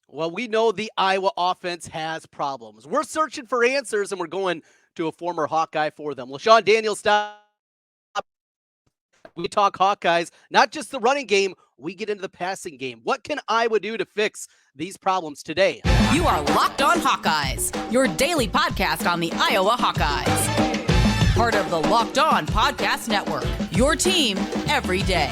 Well, we know the Iowa offense has problems. We're searching for answers, and we're going to a former Hawkeye for them. LeShun Daniels, stop. We talk Hawkeyes, not just the running game. We get into the passing game. What can Iowa do to fix these problems today? You are Locked On Hawkeyes, your daily podcast on the Iowa Hawkeyes. Part of the Locked On Podcast Network, your team every day.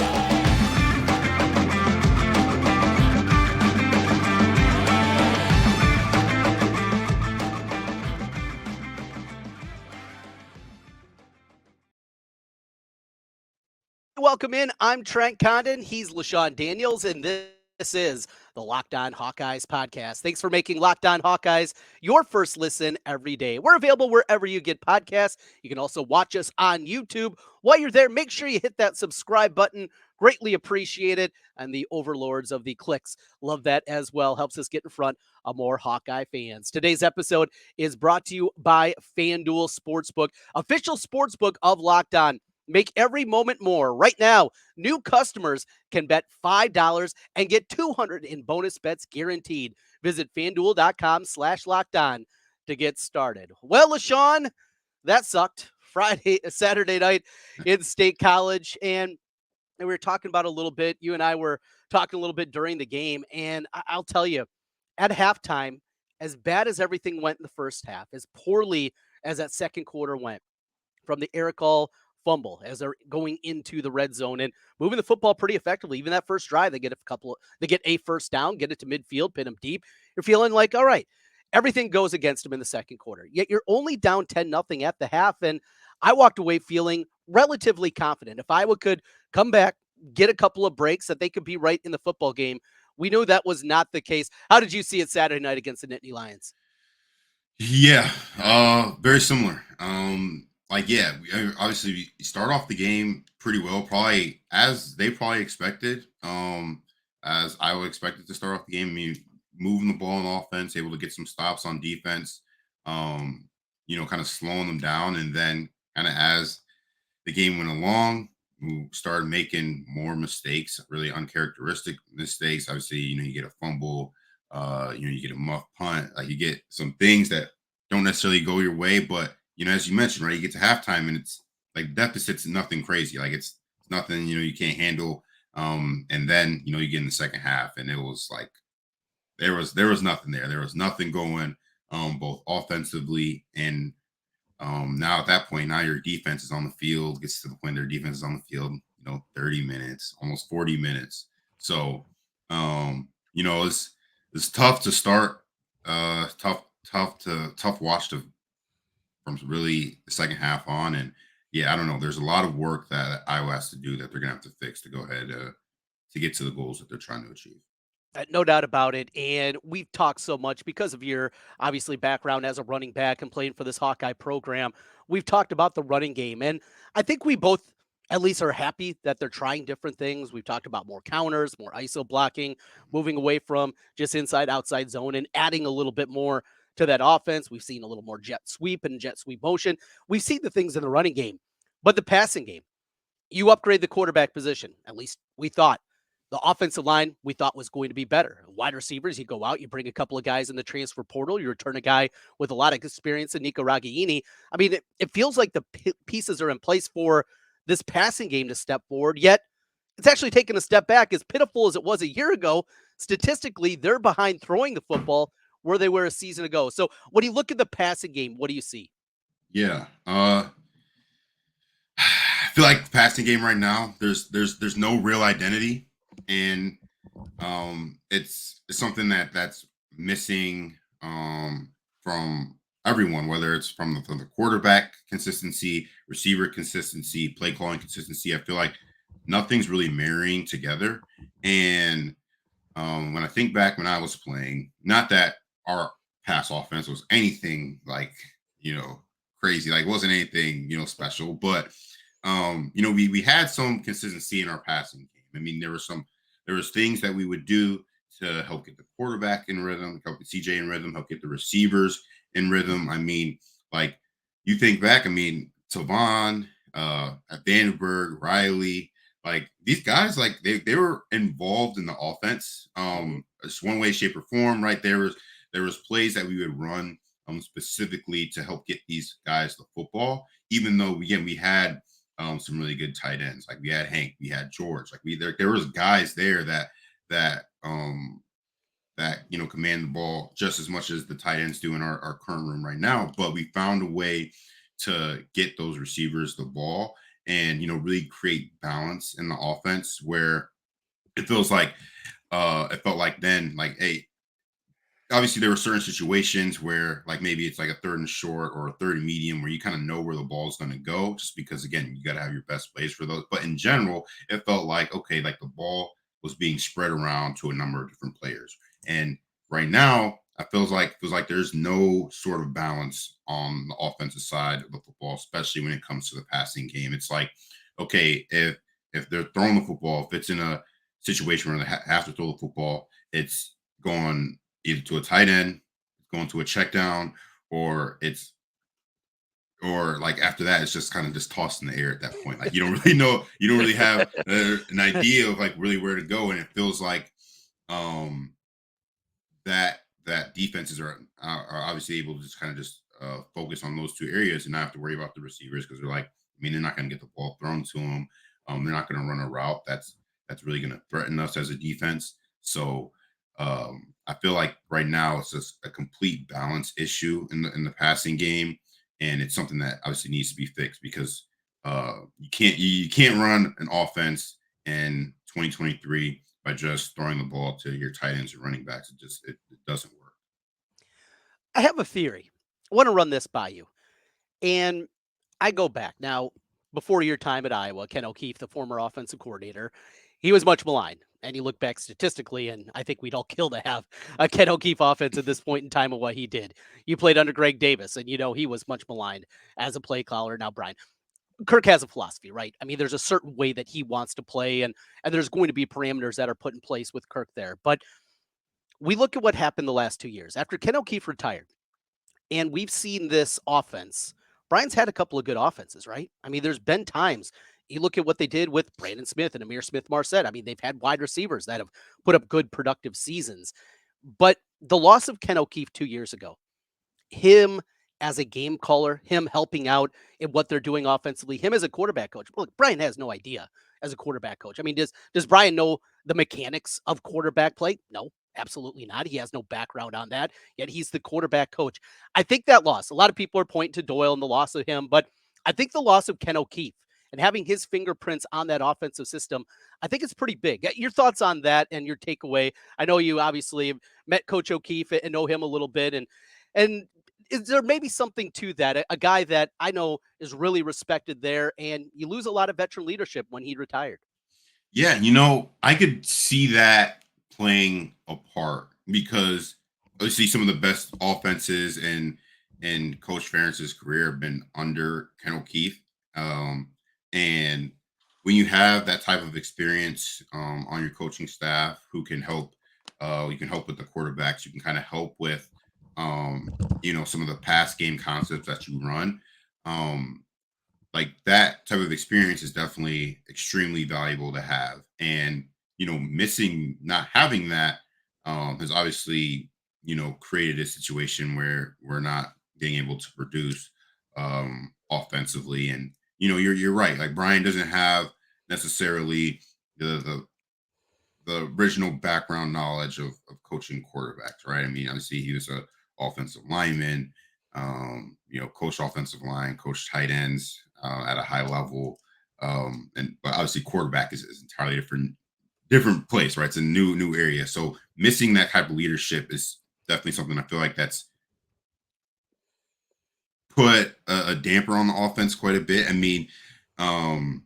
Welcome in. I'm Trent Condon. He's LeShun Daniels, and this is the Locked On Hawkeyes podcast. Thanks for making Locked On Hawkeyes your first listen every day. We're available wherever you get podcasts. You can also watch us on YouTube. While you're there, make sure you hit that subscribe button. Greatly appreciate it. And the overlords of the clicks love that as well. Helps us get in front of more Hawkeye fans. Today's episode is brought to you by FanDuel Sportsbook, official sportsbook of Locked On. Make every moment more. Right now, new customers can bet $5 and get $200 in bonus bets guaranteed. Visit FanDuel.com/lockedon to get started. Well, LeShun, that sucked. Saturday night in State College. And we were talking about a little bit. You and I were talking a little bit during the game. And I'll tell you, at halftime, as bad as everything went in the first half, as poorly as that second quarter went, from the Eric All fumble as they're going into the red zone and moving the football pretty effectively. Even that first drive, they get a first down, get it to midfield, pin them deep. You're feeling like, all right, everything goes against them in the second quarter. Yet you're only down 10-0 at the half. And I walked away feeling relatively confident. If Iowa could come back, get a couple of breaks, that they could be right in the football game. We knew that was not the case. How did you see it Saturday night against the Nittany Lions? Yeah, very similar. Obviously we start off the game pretty well, probably as they probably expected. As Iowa expected to start off the game. I mean, moving the ball on offense, able to get some stops on defense. Kind of slowing them down, and then kind of as the game went along, we started making more mistakes, really uncharacteristic mistakes. Obviously, you get a fumble, you get a muff punt, like you get some things that don't necessarily go your way. But as you mentioned, right, you get to halftime and it's like deficit's nothing crazy, like it's nothing you can't handle. And then you get in the second half, and it was like there was nothing there. There was nothing going, both offensively and now at that point, now your defense is on the field, gets to the point their defense is on the field, 30 minutes, almost 40 minutes. So, it's tough to start, tough watch from really the second half on. And yeah, I don't know. There's a lot of work that Iowa has to do that they're going to have to fix to go ahead to get to the goals that they're trying to achieve. No doubt about it. And we've talked so much because of your obviously background as a running back and playing for this Hawkeye program. We've talked about the running game. And I think we both at least are happy that they're trying different things. We've talked about more counters, more ISO blocking, moving away from just inside outside zone and adding a little bit more to that offense. We've seen a little more jet sweep and jet sweep motion. We've seen the things in the running game, but the passing game, you upgrade the quarterback position. At least we thought. The offensive line we thought was going to be better. Wide receivers, you go out, you bring a couple of guys in the transfer portal, you return a guy with a lot of experience in Nico Ragaini. I mean, it feels like the pieces are in place for this passing game to step forward, yet it's actually taken a step back. As pitiful as it was a year ago, statistically, they're behind throwing the football where they were a season ago. So when you look at the passing game, what do you see? Yeah. I feel like the passing game right now, there's no real identity. And it's something that's missing from everyone, whether it's from the quarterback consistency, receiver consistency, play calling consistency. I feel like nothing's really marrying together. And when I think back when I was playing, not that our pass offense was anything like crazy, like it wasn't anything special, but we had some consistency in our passing game. I mean, there was things that we would do to help get the quarterback in rhythm, help get CJ in rhythm, help get the receivers in rhythm. I mean, like you think back, I mean, Tavon, Vandenberg, Riley, like these guys, like they were involved in the offense, it's one way, shape, or form, right? There was plays that we would run specifically to help get these guys the football, even though again we had some really good tight ends. Like we had Hank, we had George, like there was guys there that command the ball just as much as the tight ends do in our current room right now. But we found a way to get those receivers the ball and really create balance in the offense where it feels like it felt like then, like, hey, obviously there were certain situations where like maybe it's like a third and short or a third and medium where you kind of know where the ball is going to go, just because again you got to have your best plays for those. But in general, it felt like, okay, like the ball was being spread around to a number of different players. And right now it feels like there's no sort of balance on the offensive side of the football, especially when it comes to the passing game. It's like, okay, if they're throwing the football, if it's in a situation where they have to throw the football, it's going either to a tight end, going to a check down, or like after that, it's just kind of just tossed in the air at that point. Like you don't really know, you don't really have an idea of like really where to go. And it feels like that defenses are obviously able to just kind of just focus on those two areas and not have to worry about the receivers, because they're like, I mean, they're not going to get the ball thrown to them. They're not going to run a route that's really going to threaten us as a defense. So I feel like right now it's just a complete balance issue in the passing game, and it's something that obviously needs to be fixed, because you can't run an offense in 2023 by just throwing the ball to your tight ends and running backs. It doesn't work. I have a theory. I want to run this by you. And I go back now, before your time at Iowa, Ken O'Keefe, the former offensive coordinator, he was much maligned. And you look back statistically, and I think we'd all kill to have a Ken O'Keefe offense at this point in time of what he did. You played under Greg Davis, and he was much maligned as a play caller. Now, Brian, Kirk has a philosophy, right? I mean, there's a certain way that he wants to play, and there's going to be parameters that are put in place with Kirk there. But we look at what happened the last 2 years. After Ken O'Keefe retired, and we've seen this offense. Brian's had a couple of good offenses, right? I mean, there's been times you look at what they did with Brandon Smith and Amir Smith-Marset. I mean, they've had wide receivers that have put up good, productive seasons. But the loss of Ken O'Keefe 2 years ago, him as a game caller, him helping out in what they're doing offensively, him as a quarterback coach. Look, Brian has no idea as a quarterback coach. I mean, does Brian know the mechanics of quarterback play? No, absolutely not. He has no background on that, yet he's the quarterback coach. I think that loss, a lot of people are pointing to Doyle and the loss of him, but I think the loss of Ken O'Keefe and having his fingerprints on that offensive system, I think it's pretty big. Your thoughts on that and your takeaway? I know you obviously have met Coach O'Keefe and know him a little bit, and is there maybe something to that? A guy that I know is really respected there, and you lose a lot of veteran leadership when he retired. Yeah, I could see that playing a part, because obviously some of the best offenses in Coach Ferentz's career have been under Ken O'Keefe. And when you have that type of experience on your coaching staff who can help, you can help with the quarterbacks, you can kind of help with some of the pass game concepts that you run. Like that type of experience is definitely extremely valuable to have. And, not having that has obviously, created a situation where we're not being able to produce offensively. And, you're right. Like Brian doesn't have necessarily the original background knowledge of coaching quarterbacks, right? I mean, obviously he was a offensive lineman, coach offensive line, coach tight ends at a high level. But obviously quarterback is entirely different place, right? It's a new area. So missing that type of leadership is definitely something I feel like that's put a damper on the offense quite a bit. I mean, and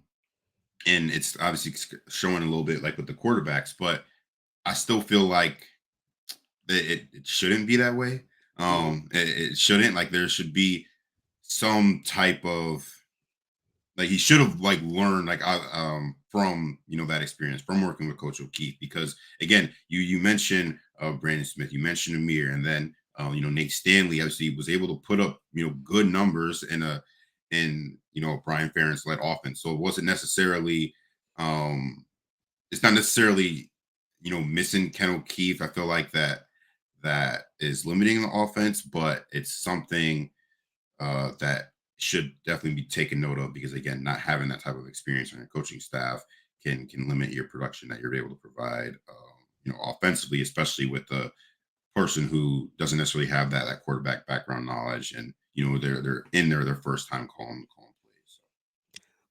it's obviously showing a little bit like with the quarterbacks, but I still feel like it shouldn't be that way. It shouldn't. Like there should be some type of, like he should have like learned like from that experience from working with Coach O'Keefe, because again you mentioned Brandon Smith, you mentioned Amir, and then Nate Stanley obviously was able to put up good numbers in Brian Ferentz led offense. So it wasn't necessarily It's not necessarily, missing Kendall Keith. I feel like that is limiting the offense, but it's something that should definitely be taken note of because again, not having that type of experience on your coaching staff can limit your production that you're able to provide. Offensively, especially with the person who doesn't necessarily have that quarterback background knowledge, and they're in there their first time calling plays.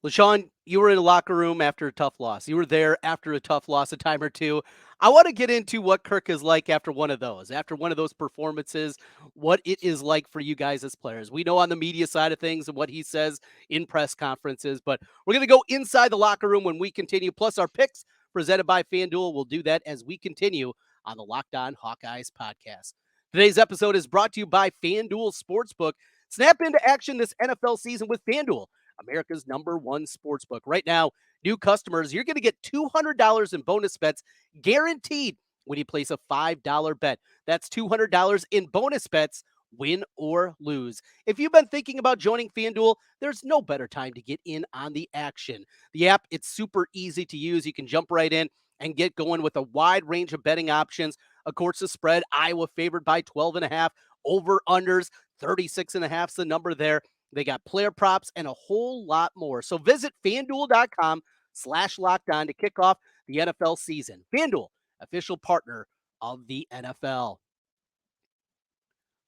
LeShun, you were in the locker room after a tough loss. You were there after a tough loss a time or two. I want to get into what Kirk is like after one of those performances, what it is like for you guys as players. We know on the media side of things and what he says in press conferences, but we're going to go inside the locker room when we continue. Plus our picks presented by FanDuel. We'll do that as we continue on the Locked On Hawkeyes podcast. Today's episode is brought to you by FanDuel Sportsbook. Snap into action this NFL season with FanDuel, America's #1 sportsbook. Right now, new customers, you're going to get $200 in bonus bets guaranteed when you place a $5 bet. That's $200 in bonus bets, win or lose. If you've been thinking about joining FanDuel, there's no better time to get in on the action. The app, it's super easy to use. You can jump right in and get going with a wide range of betting options. Of course, the spread, Iowa favored by 12.5, over-unders, 36.5 is the number there. They got player props and a whole lot more. So visit FanDuel.com/LockedOn to kick off the NFL season. FanDuel, official partner of the NFL.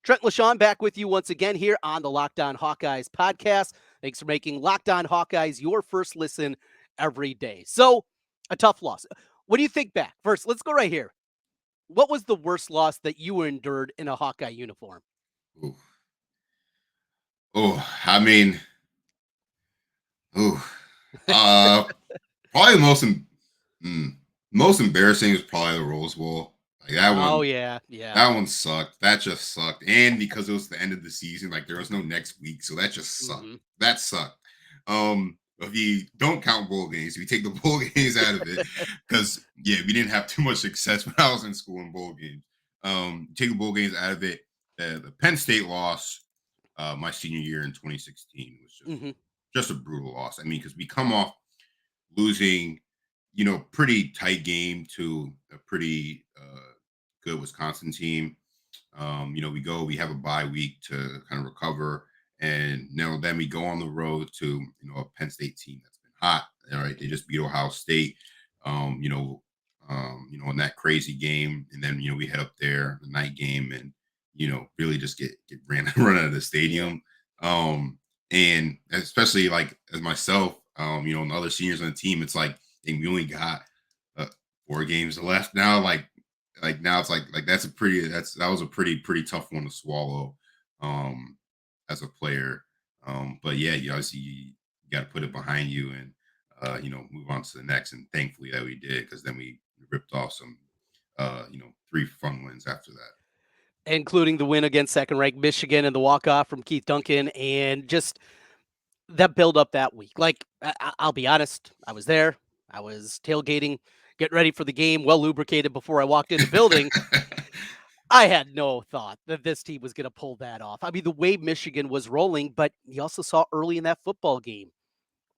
Trent LeShun back with you once again here on the Locked On Hawkeyes podcast. Thanks for making Locked On Hawkeyes your first listen every day. So, a tough loss. What do you think back? First, let's go right here. What was the worst loss that you endured in a Hawkeye uniform? Ooh. Oh, I mean, probably the most embarrassing is probably the Rose Bowl. Like that one. Oh yeah. That one sucked. That just sucked. And because it was the end of the season, like there was no next week, so that just sucked. Mm-hmm. That sucked. If you don't count bowl games, if you take the bowl games out of it, because we didn't have too much success when I was in school in bowl games. Take the bowl games out of it. The Penn State loss, my senior year in 2016 was just a brutal loss. I mean, because we come off losing, pretty tight game to a pretty good Wisconsin team. We have a bye week to kind of recover, and then we go on the road to a Penn State team that's been hot. All right, they just beat Ohio State. In that crazy game, and then we head up there the night game, and really just get run out of the stadium. And especially like as myself, and the other seniors on the team, it's like we only got 4 games left now. Like now it's like that was a pretty tough one to swallow as a player. But yeah, obviously you got to put it behind you and move on to the next. And thankfully that we did, because then we ripped off some 3 fun wins after that, including the win against second-ranked Michigan and the walk-off from Keith Duncan, and just that build up that week. Like, I'll be honest, I was there. I was tailgating, getting ready for the game, well lubricated before I walked in the building. I had no thought that this team was going to pull that off. I mean, the way Michigan was rolling, but you also saw early in that football game,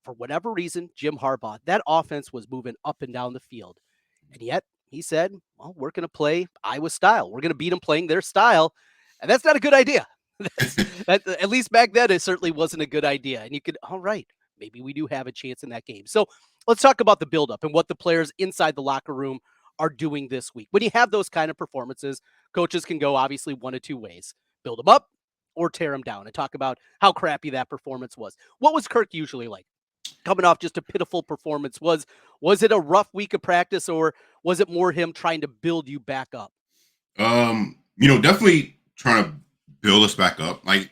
for whatever reason, Jim Harbaugh, that offense was moving up and down the field. And yet he said, well, we're going to play Iowa style. We're going to beat them playing their style. And that's not a good idea. At least back then, it certainly wasn't a good idea. And you could, all right, maybe we do have a chance in that game. So let's talk about the buildup and what the players inside the locker room are doing this week. When you have those kind of performances, coaches can go obviously one of two ways: build them up or tear them down, and talk about how crappy that performance was. What was Kirk usually like coming off just a pitiful performance? Was it a rough week of practice, or was it more him trying to build you back up? Definitely trying to build us back up. Like,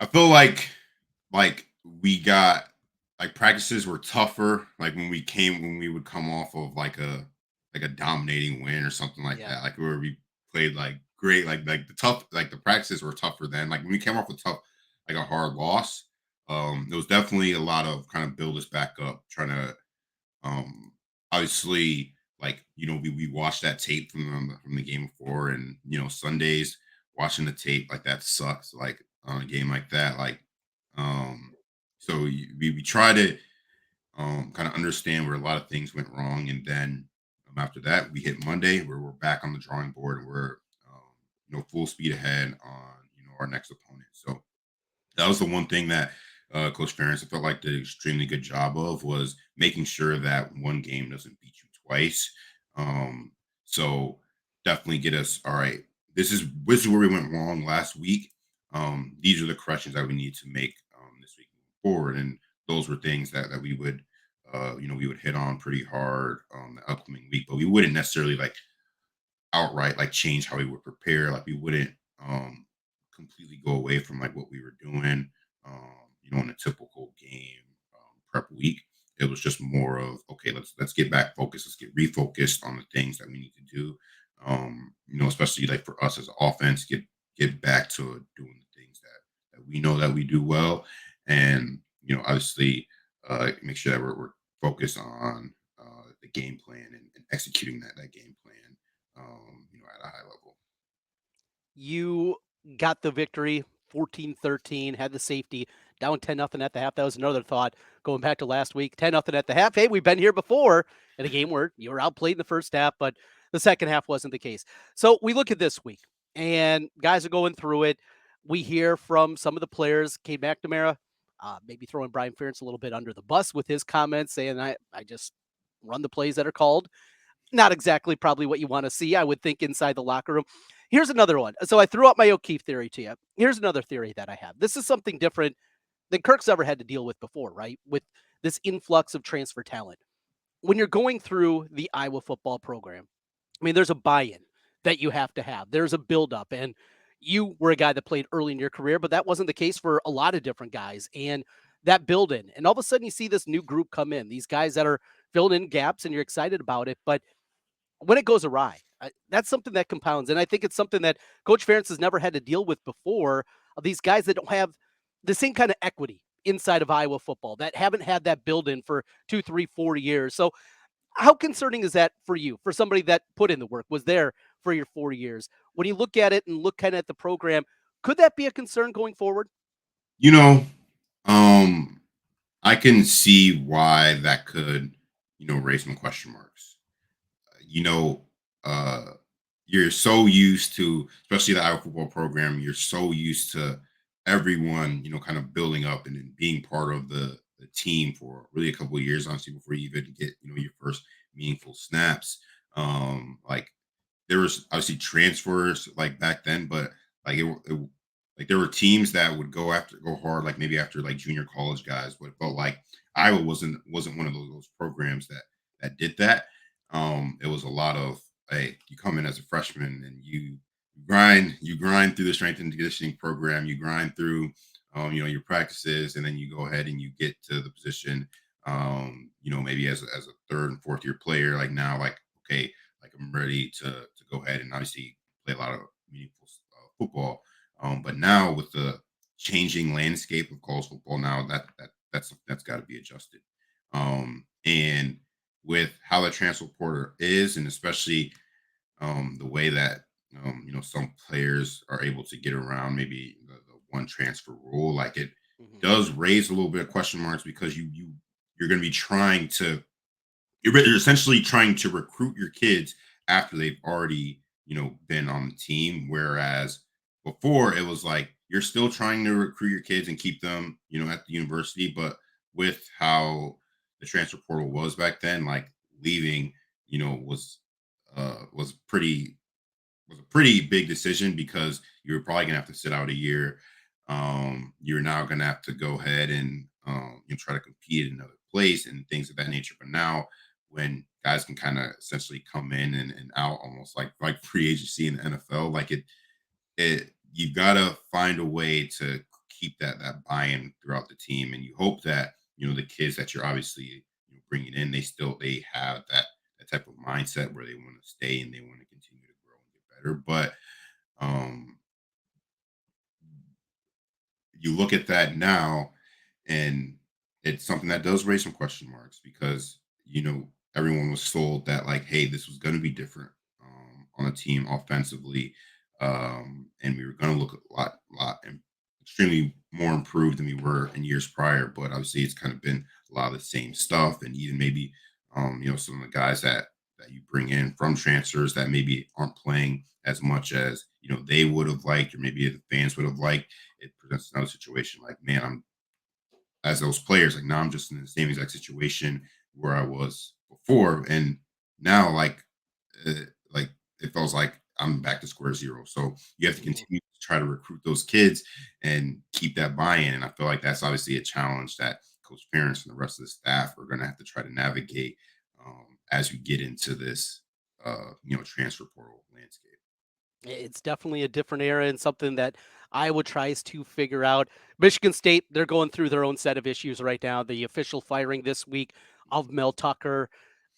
I feel like we got, like, practices were tougher. Like when we would come off of like a dominating win or something like that. Like where we played like great, like the practices were tougher then. Like when we came off a hard loss, there was definitely a lot of kind of build us back up, trying to obviously, like, we watched that tape from the game before, and Sundays watching the tape, like, that sucks, like, on a game like that, like, so we try to kind of understand where a lot of things went wrong, and then after that, we hit Monday, where we're back on the drawing board, and we're full speed ahead on our next opponent. So that was the one thing that Coach Ferentz, I felt like, did an extremely good job of, was making sure that one game doesn't beat you twice. So definitely get us, all right, this is where we went wrong last week. These are the corrections that we need to make this week moving forward. And those were things that we would we would hit on pretty hard the upcoming week, but we wouldn't necessarily like outright like change how we would prepare. Like we wouldn't completely go away from like what we were doing, in a typical game prep week. It was just more of, okay, let's get back focused. Let's get refocused on the things that we need to do. Especially like for us as an offense, get back to doing the things that we know that we do well, and obviously make sure that we're focused on the game plan and executing that game plan, at a high level. You got the victory 14-13, had the safety, down 10-0 at the half. That was another thought going back to last week. 10-0 at the half. Hey, we've been here before in a game where you were outplayed in the first half, but the second half wasn't the case. So we look at this week, and guys are going through it. We hear from some of the players, Cade McNamara, maybe throwing Brian Ferentz a little bit under the bus with his comments, saying, I just run the plays that are called. Not exactly probably what you want to see, I would think, inside the locker room. Here's another one. So I threw out my O'Keefe theory to you. Here's another theory that I have. This is something different than Kirk's ever had to deal with before, right? With this influx of transfer talent. When you're going through the Iowa football program, I mean, there's a buy-in that you have to have. There's a build-up, and you were a guy that played early in your career, but that wasn't the case for a lot of different guys. And that build-in, and all of a sudden you see this new group come in, these guys that are filling in gaps, and you're excited about it. But when it goes awry, that's something that compounds. And I think it's something that Coach Ferentz has never had to deal with before, of these guys that don't have the same kind of equity inside of Iowa football, that haven't had that build-in for 2, 3, 4 years. So how concerning is that for you, for somebody that put in the work, was there for your 4 years? When you look at it and look kind of at the program, could that be a concern going forward? You know, um, I can see why that could, raise some question marks. You know, uh, you're so used to, especially the Iowa football program, you're so used to everyone, kind of building up and being part of the team for really a couple of years, honestly, before you even get, your first meaningful snaps. Like there was obviously transfers like back then, but like like there were teams that would go hard, like maybe after like junior college guys, but it felt like Iowa wasn't one of those programs that did that. It was a lot of, hey, you come in as a freshman and you grind through the strength and conditioning program, you grind through your practices, and then you go ahead and you get to the position, maybe as a third and fourth year player, like now, like, okay, like I'm ready to go ahead and obviously play a lot of meaningful football. But now with the changing landscape of college football now, that's got to be adjusted. And with how the transfer portal is, and especially the way that some players are able to get around maybe the one transfer rule, like it Mhm. does raise a little bit of question marks, because you're going to be you're essentially trying to recruit your kids after they've already been on the team, whereas before it was like you're still trying to recruit your kids and keep them at the university, but with how the transfer portal was back then, like leaving was pretty was a pretty big decision, because you were probably gonna have to sit out a year. You're now gonna have to go ahead and try to compete in another place and things of that nature. But now, when guys can kind of essentially come in and out, almost like free agency in the NFL, like it you gotta find a way to keep that buy-in throughout the team, and you hope that the kids that you're obviously bringing in, they have that type of mindset where they want to stay and they want to continue to grow and get better. But um, you look at that now, and it's something that does raise some question marks, because everyone was sold that, like, hey, this was going to be different on the team offensively, and we were going to look a lot extremely more improved than we were in years prior. But obviously, it's kind of been a lot of the same stuff, and even maybe some of the guys that you bring in from transfers that maybe aren't playing as much as they would have liked, or maybe the fans would have liked. It presents another situation like, man, I'm as those players, like now I'm just in the same exact situation where I was before, and now uh, like it feels like I'm back to square zero. So you have to Mhm. continue to try to recruit those kids and keep that buy-in. And I feel like that's obviously a challenge that Coach Parents and the rest of the staff are going to have to try to navigate as we get into this, transfer portal landscape. It's definitely a different era and something that Iowa tries to figure out. Michigan State, they're going through their own set of issues right now. The official firing this week of Mel Tucker.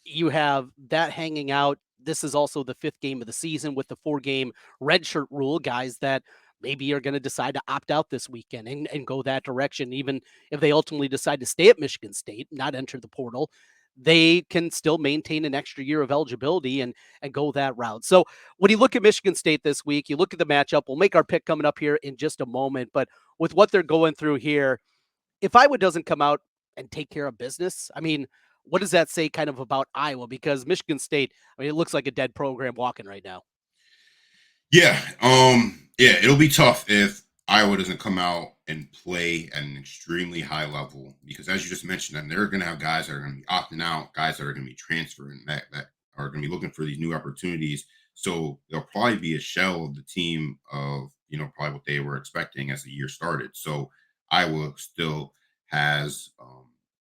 You have that hanging out. This is also the fifth game of the season with the 4-game redshirt rule. Guys that maybe are going to decide to opt out this weekend and go that direction, even if they ultimately decide to stay at Michigan State, not enter the portal. They can still maintain an extra year of eligibility and go that route. So when you look at Michigan State this week, you look at the matchup. We'll make our pick coming up here in just a moment. But with what they're going through here, if Iowa doesn't come out and take care of business, I mean, what does that say kind of about Iowa? Because Michigan State, I mean, it looks like a dead program walking right now. Yeah, it'll be tough if Iowa doesn't come out and play at an extremely high level because, as you just mentioned, and they're going to have guys that are going to be opting out, guys that are going to be transferring, that are going to be looking for these new opportunities. So they'll probably be a shell of the team of probably what they were expecting as the year started. So Iowa still has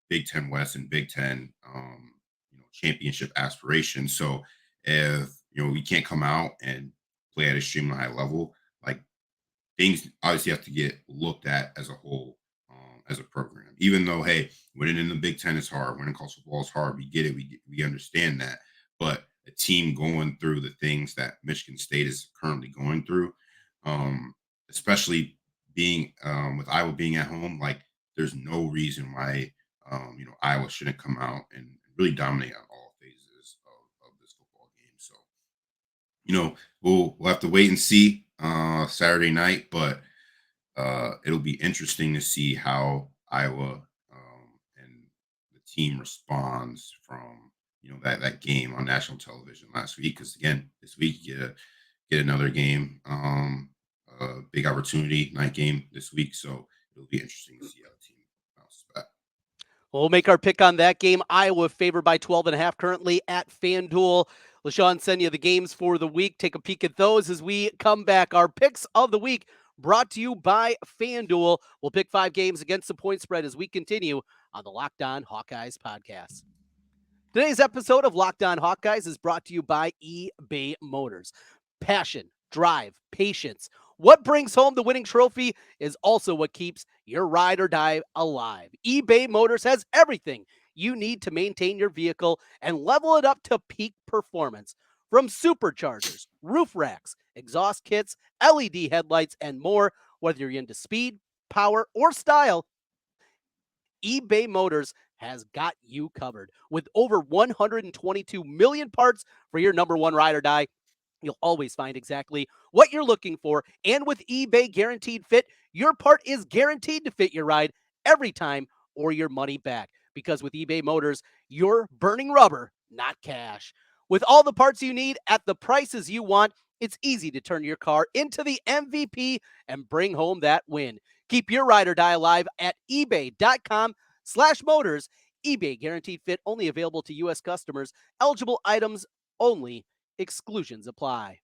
Big Ten West and Big Ten championship aspirations. So if we can't come out and play at a extremely high level, like things obviously have to get looked at as a whole, as a program. Even though, hey, winning in the Big Ten is hard, winning college football is hard. We get it. We understand that. But a team going through the things that Michigan State is currently going through, especially being with Iowa being at home, like there's no reason why Iowa shouldn't come out and really dominate on all phases of this football game. So we'll have to wait and see Saturday night, but it'll be interesting to see how Iowa and the team responds from that game on national television last week. Because again, this week you get another game, big opportunity night game this week, so it'll be interesting to see how the team bounces back. We'll make our pick on that game. Iowa favored by 12.5 currently at FanDuel. LeShun send you the games for the week. Take a peek at those as we come back. Our picks of the week brought to you by FanDuel. We'll pick 5 games against the point spread as we continue on the Locked On Hawkeyes podcast. Today's episode of Locked On Hawkeyes is brought to you by eBay Motors. Passion, drive, patience. What brings home the winning trophy is also what keeps your ride or die alive. eBay Motors has everything you need to maintain your vehicle and level it up to peak performance. From superchargers, roof racks, exhaust kits, LED headlights, and more, whether you're into speed, power, or style, eBay Motors has got you covered. With over 122 million parts for your number one ride or die, you'll always find exactly what you're looking for. And with eBay Guaranteed Fit, your part is guaranteed to fit your ride every time or your money back. Because with eBay Motors, you're burning rubber, not cash. With all the parts you need at the prices you want, it's easy to turn your car into the MVP and bring home that win. Keep your ride or die alive at ebay.com/motors. eBay Guaranteed Fit only available to U.S. customers. Eligible items only. Exclusions apply.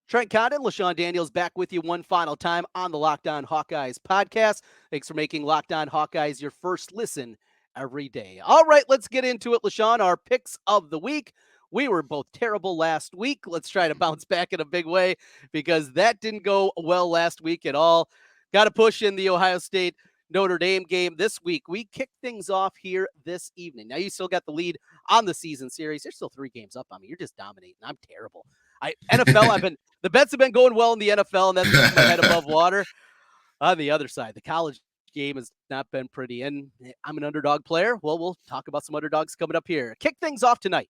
Trent Condon, LeShun Daniels back with you one final time on the Locked On Hawkeyes podcast. Thanks for making Locked On Hawkeyes your first listen every day. All right, let's get into it, LeShun. Our picks of the week. We were both terrible last week. Let's try to bounce back in a big way because that didn't go well last week at all. Got to push in the Ohio State Notre Dame game this week. We kick things off here this evening. Now you still got the lead on the season series. There's still 3 games up on me. You're just dominating. I'm terrible. The bets have been going well in the NFL, and that's keeping my head above water. On the other side, the college game has not been pretty, and I'm an underdog player. Well, we'll talk about some underdogs coming up here. Kick things off tonight.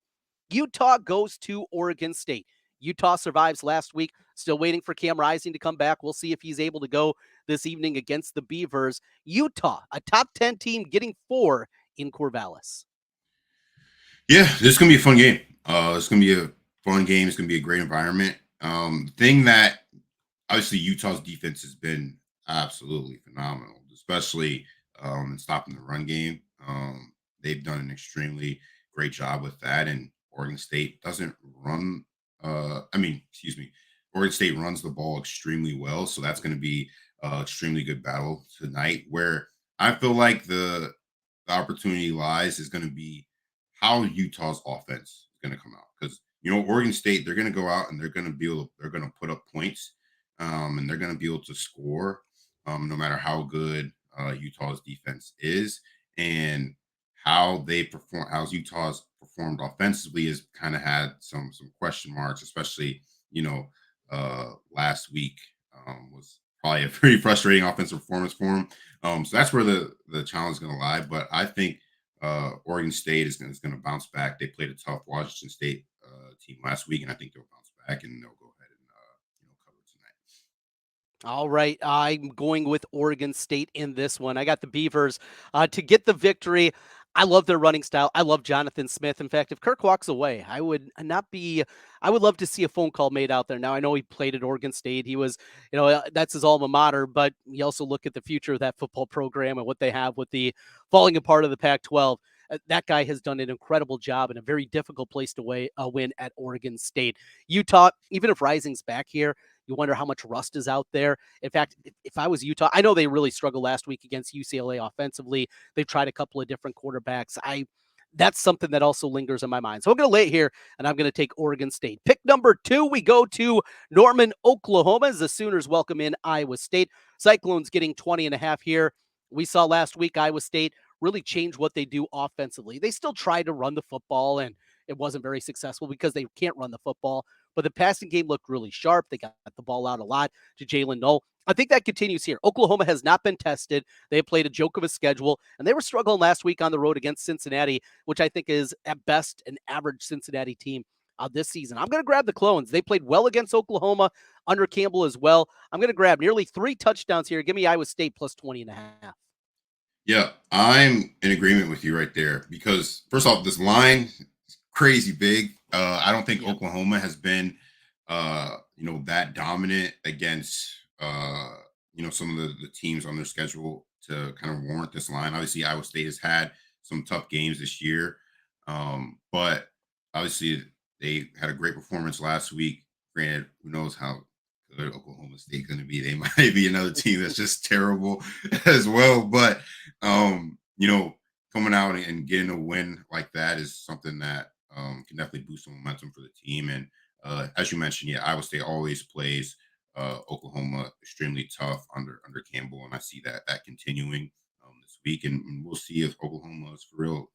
Utah goes to Oregon State. Utah survives last week. Still waiting for Cam Rising to come back. We'll see if he's able to go this evening against the Beavers. Utah, a top 10 team, getting 4 in Corvallis. Yeah, this is going to be a fun game. It's going to be a fun game. It's going to be a great environment. Thing that obviously Utah's defense has been absolutely phenomenal, especially in stopping the run game. They've done an extremely great job with that, and Oregon State doesn't run. Oregon State runs the ball extremely well, so that's going to be an extremely good battle tonight. Where I feel like the opportunity lies is going to be how Utah's offense is going to come out, because Oregon State, they're going to go out and they're going to put up points, and they're going to be able to score, no matter how good Utah's defense is, and how they perform. How Utah's performed offensively has kind of had some question marks, especially last week was probably a pretty frustrating offensive performance for them. So that's where the challenge is going to lie. But I think Oregon State is going to bounce back. They played a tough Washington State team last week, and I think they'll bounce back and they'll go ahead and cover tonight. All right, I'm going with Oregon State in this one. I got the Beavers to get the victory. I love their running style. I love Jonathan Smith. In fact, if Kirk walks away, I would love to see a phone call made out there. Now, I know he played at Oregon State. He was, that's his alma mater, but you also look at the future of that football program and what they have with the falling apart of the Pac-12. That guy has done an incredible job in a very difficult place to win at Oregon State. Utah, even if Rising's back here, you wonder how much rust is out there. In fact, if I was Utah, I know they really struggled last week against UCLA offensively. They've tried a couple of different quarterbacks. That's something that also lingers in my mind. So I'm going to lay it here, and I'm going to take Oregon State. Pick number 2, we go to Norman, Oklahoma, as the Sooners welcome in Iowa State. Cyclones getting 20.5 here. We saw last week Iowa State really change what they do offensively. They still try to run the football, and it wasn't very successful because they can't run the football. But the passing game looked really sharp. They got the ball out a lot to Jalen Noel. I think that continues here. Oklahoma has not been tested. They played a joke of a schedule, and they were struggling last week on the road against Cincinnati, which I think is at best an average Cincinnati team this season. I'm going to grab the Clones. They played well against Oklahoma under Campbell as well. I'm going to grab nearly 3 touchdowns here. Give me Iowa State plus 20.5. Yeah, I'm in agreement with you right there, because first off, this line is crazy big. I don't think Oklahoma has been, that dominant against, some of the teams on their schedule to kind of warrant this line. Obviously, Iowa State has had some tough games this year, but obviously they had a great performance last week. Granted, who knows how good Oklahoma State going to be? They might be another team that's just terrible as well. But coming out and getting a win like that is something that can definitely boost some momentum for the team. And as you mentioned, Iowa State always plays Oklahoma extremely tough under Campbell, and I see that continuing this week. And we'll see if Oklahoma is for real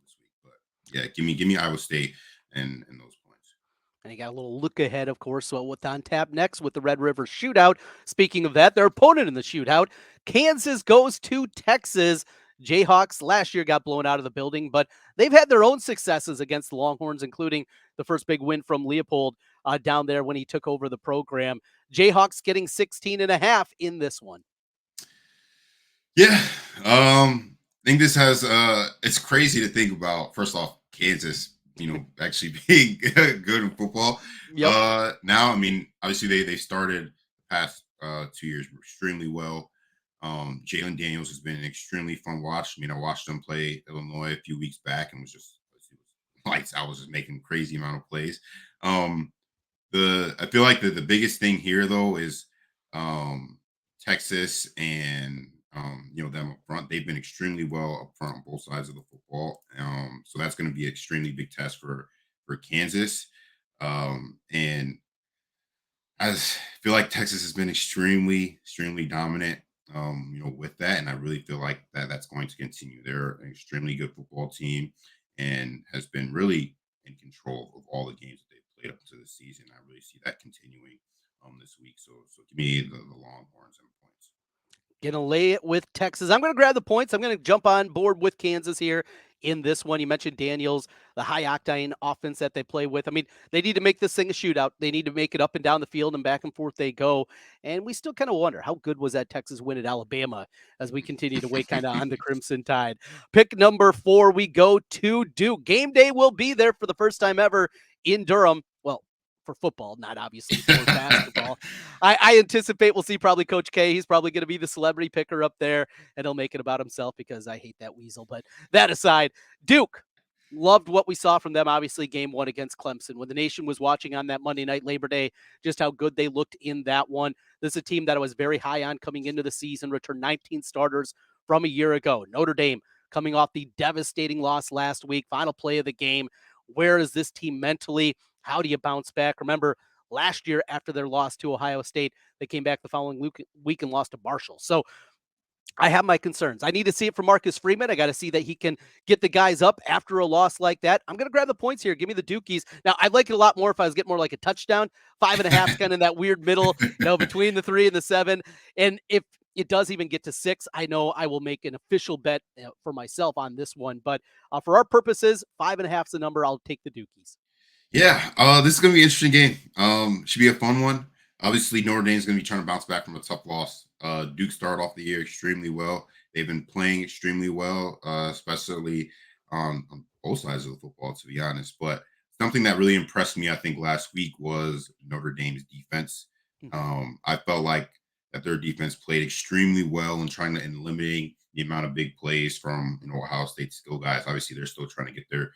this week. But yeah, give me Iowa State and those points. And you got a little look ahead, of course, so what's on tap next with the Red River Shootout. Speaking of that, their opponent in the shootout, Kansas goes to Texas. Jayhawks last year got blown out of the building, but they've had their own successes against the Longhorns, including the first big win from Leopold down there when he took over the program. Jayhawks getting 16.5 in this one. Yeah. I think this has, it's crazy to think about, first off, Kansas, actually being good in football. Yep. Now, obviously they started the past 2 years extremely well. Jalen Daniels has been an extremely fun watch. I watched him play Illinois a few weeks back and was lights. I was just making crazy amount of plays. I feel like the biggest thing here though is Texas and them up front. They've been extremely well up front on both sides of the football. So that's going to be an extremely big test for Kansas. And I feel like Texas has been extremely dominant, with that. And I really feel like that's going to continue. They're an extremely good football team and has been really in control of all the games that they've played up to the season. I really see that continuing this week. So give me the Longhorns and points. Gonna lay it with Texas. I'm gonna grab the points. I'm gonna jump on board with Kansas here in this one. You mentioned Daniels, the high octane offense that they play with. I mean, they need to make this thing a shootout. They need to make it up and down the field and back and forth they go. And we still kind of wonder how good was that Texas win at Alabama as we continue to wait kind of on the Crimson Tide. Pick number 4, we go to Duke. Game day will be there for the first time ever in Durham. Well, for football, not obviously for basketball. I anticipate we'll see probably Coach K. He's probably going to be the celebrity picker up there, and he'll make it about himself because I hate that weasel. But that aside, Duke, loved what we saw from them, obviously, game 1 against Clemson. When the nation was watching on that Monday night Labor Day, just how good they looked in that one. This is a team that I was very high on coming into the season, returned 19 starters from a year ago. Notre Dame coming off the devastating loss last week, final play of the game. Where is this team mentally? How do you bounce back? Remember, last year after their loss to Ohio State, they came back the following week and lost to Marshall. So I have my concerns. I need to see it from Marcus Freeman. I got to see that he can get the guys up after a loss like that. I'm going to grab the points here. Give me the Dukies. Now, I'd like it a lot more if I was getting more like a touchdown. 5.5 kind of in that weird middle, between the 3 and the 7. And if it does even get to 6, I know I will make an official bet for myself on this one. But for our purposes, 5.5 is the number. I'll take the Dukies. Yeah, this is going to be an interesting game. Should be a fun one. Obviously, Notre Dame is going to be trying to bounce back from a tough loss. Duke started off the year extremely well. They've been playing extremely well, especially on both sides of the football, to be honest. But something that really impressed me, I think, last week was Notre Dame's defense. I felt like that their defense played extremely well in trying to eliminating the amount of big plays from Ohio State skill guys. Obviously, they're still trying to get their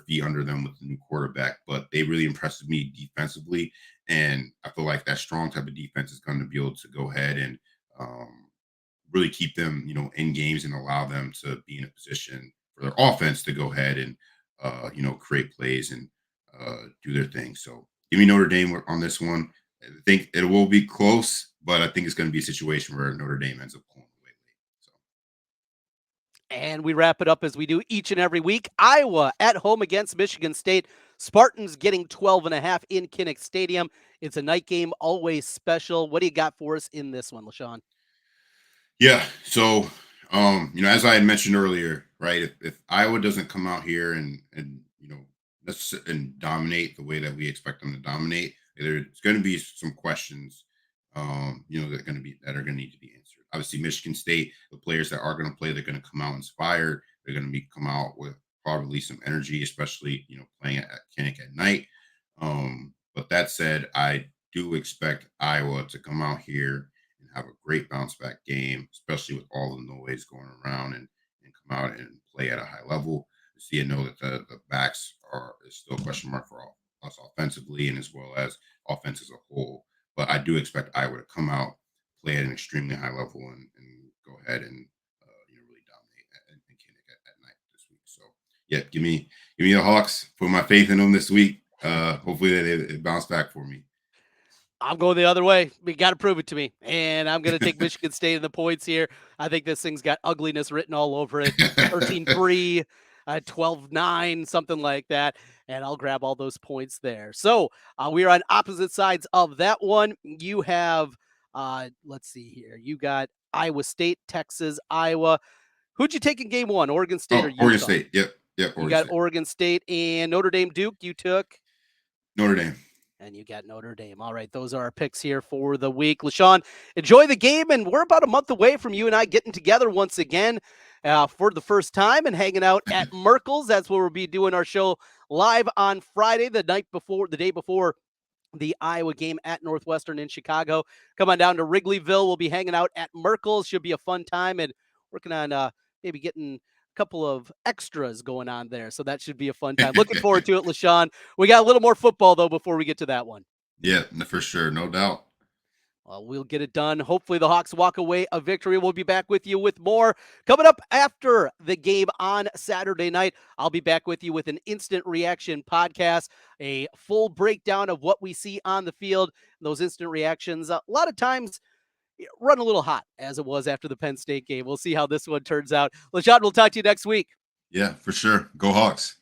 feet under them with the new quarterback, but they really impressed me defensively. And I feel like that strong type of defense is going to be able to go ahead and really keep them, in games and allow them to be in a position for their offense to go ahead and, create plays and do their thing. So give me Notre Dame on this one. I think it will be close, but I think it's going to be a situation where Notre Dame ends up pulling away late. So. And we wrap it up as we do each and every week. Iowa at home against Michigan State. Spartans getting 12.5 in Kinnick Stadium. It's a night game, always special. What do you got for us in this one, LeShun? Yeah. So, as I had mentioned earlier, right, if Iowa doesn't come out here and dominate the way that we expect them to dominate, there's going to be some questions, that are going to need to be answered. Obviously, Michigan State, the players that are going to play, they're going to come out inspired. They're going to come out with probably some energy, especially, playing at Kinnick at night. But that said, I do expect Iowa to come out here and have a great bounce back game, especially with all the noise going around and come out and play at a high level. See and know that the backs is still a question mark for us offensively and as well as offense as a whole. But I do expect Iowa to come out, play at an extremely high level, and go ahead and really dominate and Kinnick at night this week. So yeah, give me the Hawks. Put my faith in them this week. Hopefully they bounce back for me. I'm going the other way. You got to prove it to me. And I'm going to take Michigan State in the points here. I think this thing's got ugliness written all over it. 13-3, 12-9, something like that. And I'll grab all those points there. So we are on opposite sides of that one. You have, let's see here. You got Iowa State, Texas, Iowa. Who'd you take in game 1? Oregon State or Utah? Oregon State. Yep. You got State. Oregon State and Notre Dame, Duke. You took Notre Dame. And you got Notre Dame. All right, those are our picks here for the week. LeShun, enjoy the game, and we're about a month away from you and I getting together once again for the first time and hanging out at Merkel's. That's where we'll be doing our show live on Friday, the day before the Iowa game at Northwestern in Chicago. Come on down to Wrigleyville. We'll be hanging out at Merkel's. Should be a fun time and working on maybe getting couple of extras going on there. So that should be a fun time. Looking forward to it, LeShun. We got a little more football, though, before we get to that one. Yeah, for sure. No doubt. Well, we'll get it done. Hopefully the Hawks walk away a victory. We'll be back with you with more coming up after the game on Saturday night. I'll be back with you with an instant reaction podcast, a full breakdown of what we see on the field. Those instant reactions, a lot of times, run a little hot as it was after the Penn State game. We'll see how this one turns out. LeShun, we'll talk to you next week. Yeah, for sure. Go Hawks.